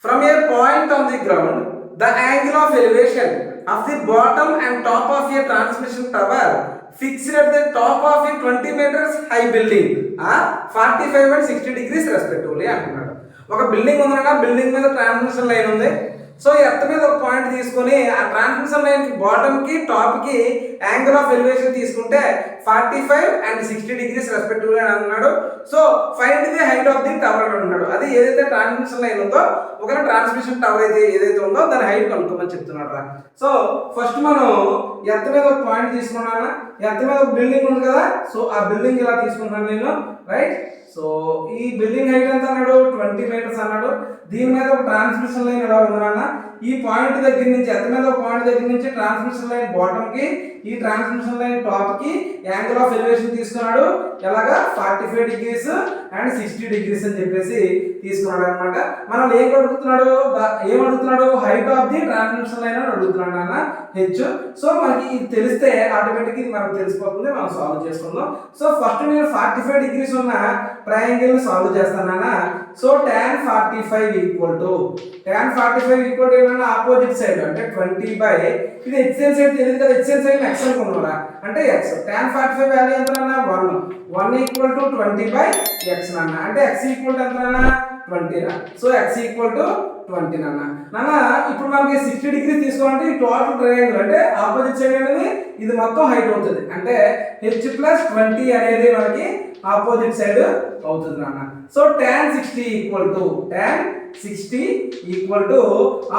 From a point on the ground, the angle of elevation of the bottom and top of a transmission tower fixed at the top of a 20 meters high building are 45 and 60 degrees respectively అంటున్నాడు. ఒక building ఉందన్నా, building మీద transmission line ఉంది. So earth మీద ఒక point తీసుకొని ఆ transmission line కి బాటమ్ కి టాప్ కి యాంగిల్ ఆఫ్ ఎలివేషన్ తీసుకుంటే 45 అండ్ 60 డిగ్రీస్ రెస్పెక్టివ్లీ అని అన్నాడు. So find the height of the tower అన్నాడు. అది ఏదైతే ట్రాన్స్మిషన్ లైన్ ఉందో, ఒక ట్రాన్స్మిషన్ టవర్ అయితే ఏదైతే ఉందో దాని హైట్ కనుక్కోమని చెప్తున్నాడు రా. సో ఫస్ట్ మనం ఎర్త్ మీద ఒక పాయింట్ తీసుకున్నాను. ఎర్త్ మీద ఒక బిల్డింగ్ ఉంది కదా, సో ఆ బిల్డింగ్ ఇలా తీసుకుంటాను నేను, రైట్. సో ఈ బిల్డింగ్ హైట్ ఎంత అన్నాడు, 20 మీటర్స్ అన్నాడు. దీని మీద ఒక ట్రాన్స్మిషన్ లైన్ ఎలా ఉందన్నా, ఈ పాయింట్ దగ్గర నుంచి ఎర్త్ మీద ఒక పాయింట్ దగ్గర నుంచి ట్రాన్స్మిషన్ లైన్ బాటమ్ కి, ఈ ట్రాన్స్మిషన్ లైన్ టాప్ కి యాంగిల్ ఆఫ్ ఎలివేషన్ తీసుకున్నాడు. ఎలాగా 45 డిగ్రీస్ అండ్ 60 డిగ్రీస్ అని చెప్పేసి తీసుకున్నాడు అనమాట. మనం ఏమడుగుతున్నాడు height of the transmission line అని అడుగుతున్నాడు అన్న, హెచ్. సో మనకి ఇది తెలిస్తే ఆటోమేటిక్ ఇది మనకు తెలిసిపోతుంది, మనం సాల్వ్ చేసుకుందాం. సో ఫస్ట్ నేను 45 డిగ్రీస్ ఉన్న ట్రయాంగిల్ ని సాల్వ్ చేస్తానన్నా. సో tan 45 ఈక్వల్ టు ఏమన్నా ఆపోజిట్ సైడ్ అంటే 20 బై ఇది హెచ్ఎన్ సైడ్ తెలియదు కదా, హెచ్ఎన్ సైడ్ x అనుకున్నారా అంటే x. tan 45 వాల్యూ ఎంత అన్న 1 ఈక్వల్ టు 20 బై x నాన్న, అంటే x ఈక్వల్ టు ఎంత అన్న 20 రా. సో x ఈక్వల్ టు 20 నాన్న. ఇప్పుడు మనకి 60 డిగ్రీస్ తీసుకోవాలంటే ఈ టోటల్ ట్రయాంగిల్ అంటే ఆపోజిట్ సైడ్ అనేది ఇది మొత్తం హైట్ అవుతుంది. అంటే h ప్లస్ 20 అనేది మనకి ఆపోజిట్ సైడ్ అవుతుంది నాన్న. So tan 60 equal to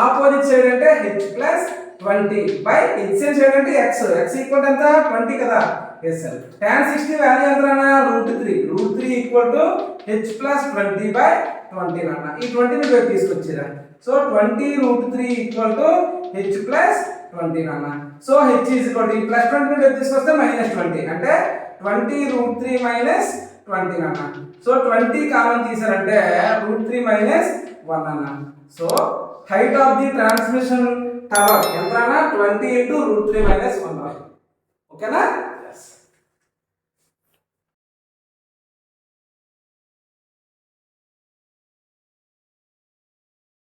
opposite side అంటే h plus 20 by HN side అంటే x ఈక్వల్ టు ఎంత 20 కదా, ఎస్ సార్. tan 60 వాల్యూ ఎంత అన్న √3 equal to h plus 20 by 20 నాన్న. ఈ 20 ని బయట తీసుకొచ్చిరా. So 20√3 equal to h plus 20 నాన్న. సో h ఈక్వల్ టు ఈ ప్లస్ 20 ని బయట తీసుకొస్తే -20 అంటే 20√3 మైనస్ 20 నాన్న. సో 20 కామన్ తీసారంటే √3 మైనస్ 1 అన్న. So height of the transmission tower ఎంత అన్న 20 × √3 మైనస్ 1. ఓకేనా?